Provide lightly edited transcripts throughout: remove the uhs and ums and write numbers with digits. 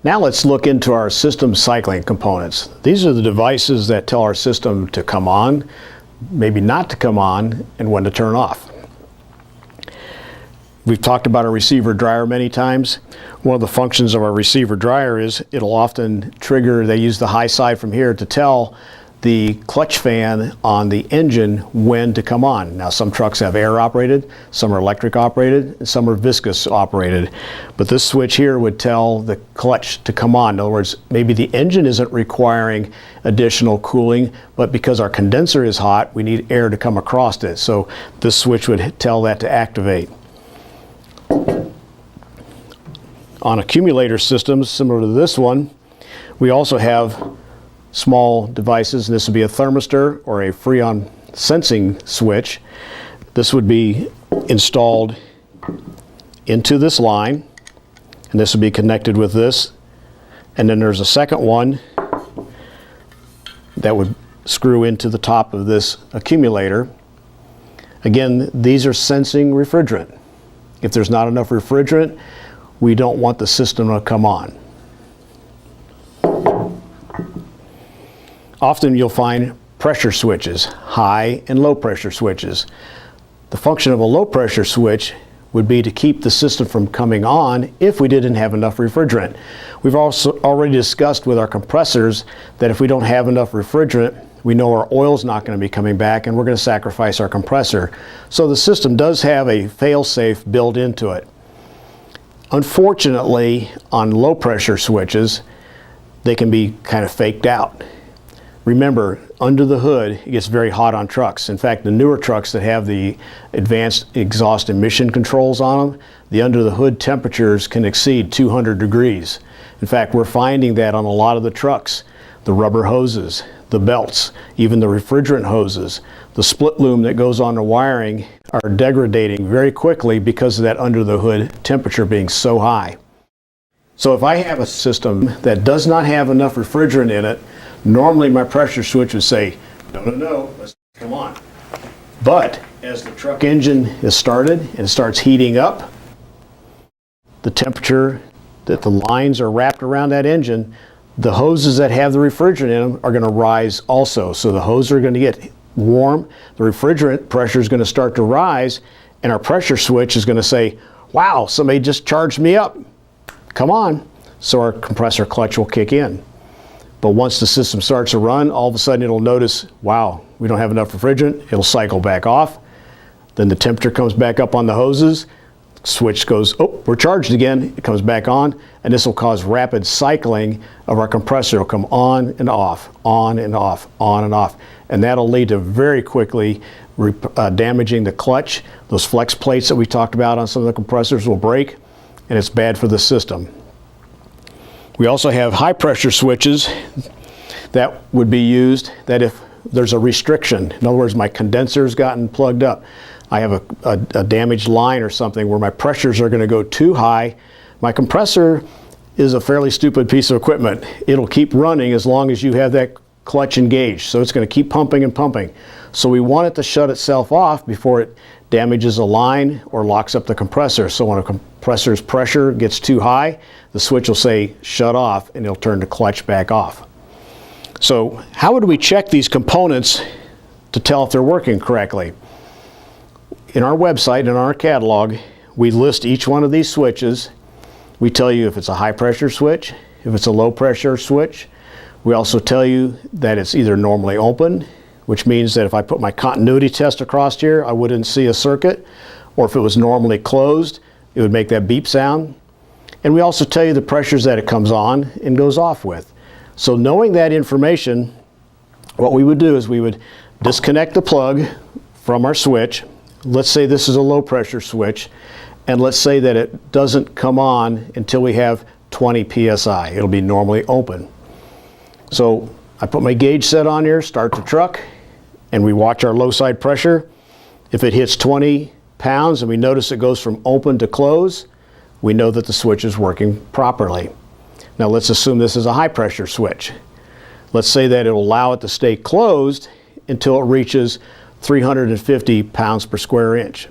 Now let's look into our system cycling components. These are the devices that tell our system to come on, maybe not to come on, and when to turn off. We've talked about a receiver dryer many times. One of the functions of our receiver dryer is it'll often trigger, they use the high side from here to tell the clutch fan on the engine when to come on. Now some trucks have air operated, some are electric operated, and some are viscous operated. But this switch here would tell the clutch to come on. In other words, maybe the engine isn't requiring additional cooling, but because our condenser is hot, we need air to come across it. So this switch would tell that to activate. On accumulator systems similar to this one, we also have small devices. This would be a thermistor or a freon sensing switch. This would be installed into this line, and this would be connected with this. And then there's a second one that would screw into the top of this accumulator. Again, these are sensing refrigerant. If there's not enough refrigerant, we don't want the system to come on. Often you'll find pressure switches, high and low pressure switches. The function of a low pressure switch would be to keep the system from coming on if we didn't have enough refrigerant. We've also already discussed with our compressors that if we don't have enough refrigerant, we know our oil's not going to be coming back and we're going to sacrifice our compressor. So the system does have a fail-safe built into it. Unfortunately, on low pressure switches, they can be kind of faked out. Remember, under the hood, it gets very hot on trucks. In fact, the newer trucks that have the advanced exhaust emission controls on them, the under the hood temperatures can exceed 200 degrees. In fact, we're finding that on a lot of the trucks, the rubber hoses, the belts, even the refrigerant hoses, the split loom that goes on the wiring are degrading very quickly because of that under the hood temperature being so high. So if I have a system that does not have enough refrigerant in it, normally my pressure switch would say, no, let's come on. But as the truck engine is started and starts heating up, the temperature that the lines are wrapped around that engine, the hoses that have the refrigerant in them are going to rise also. So the hoses are going to get warm, the refrigerant pressure is going to start to rise, and our pressure switch is going to say, wow, somebody just charged me up. Come on. So our compressor clutch will kick in. But once the system starts to run, all of a sudden it'll notice, wow, we don't have enough refrigerant. It'll cycle back off. Then the temperature comes back up on the hoses. Switch goes, oh, we're charged again. It comes back on, and this will cause rapid cycling of our compressor. It'll come on and off, on and off, on and off. And that'll lead to very quickly damaging the clutch. Those flex plates that we talked about on some of the compressors will break, and it's bad for the system. We also have high pressure switches that would be used that if there's a restriction, in other words, my condenser's gotten plugged up, I have a damaged line or something where my pressures are going to go too high. My compressor is a fairly stupid piece of equipment. It'll keep running as long as you have that clutch engaged. So it's going to keep pumping and pumping. So we want it to shut itself off before it damages a line or locks up the compressor. So when a compressor's pressure gets too high, the switch will say shut off and it'll turn the clutch back off. So how would we check these components to tell if they're working correctly? In our website, in our catalog, we list each one of these switches. We tell you if it's a high pressure switch, if it's a low pressure switch. We also tell you that it's either normally open, which means that if I put my continuity test across here, I wouldn't see a circuit, or if it was normally closed, it would make that beep sound. And we also tell you the pressures that it comes on and goes off with. So knowing that information, what we would do is we would disconnect the plug from our switch. Let's say this is a low pressure switch, and let's say that it doesn't come on until we have 20 psi. It'll be normally open. So I put my gauge set on here, start the truck, and we watch our low side pressure. If it hits 20 pounds and we notice it goes from open to close, we know that the switch is working properly. Now let's assume this is a high pressure switch. Let's say that it'll allow it to stay closed until it reaches 350 pounds per square inch.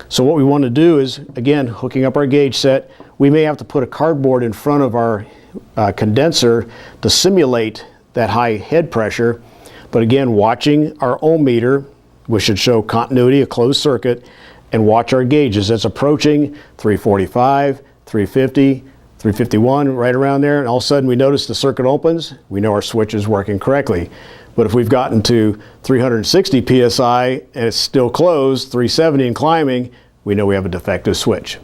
So what we want to do is, again, hooking up our gauge set, we may have to put a cardboard in front of our condenser to simulate that high head pressure. But again, watching our ohm meter, which should show continuity, a closed circuit, and watch our gauges. That's approaching 345, 350, 351, right around there, and all of a sudden we notice the circuit opens, we know our switch is working correctly. But if we've gotten to 360 psi and it's still closed, 370 and climbing, we know we have a defective switch.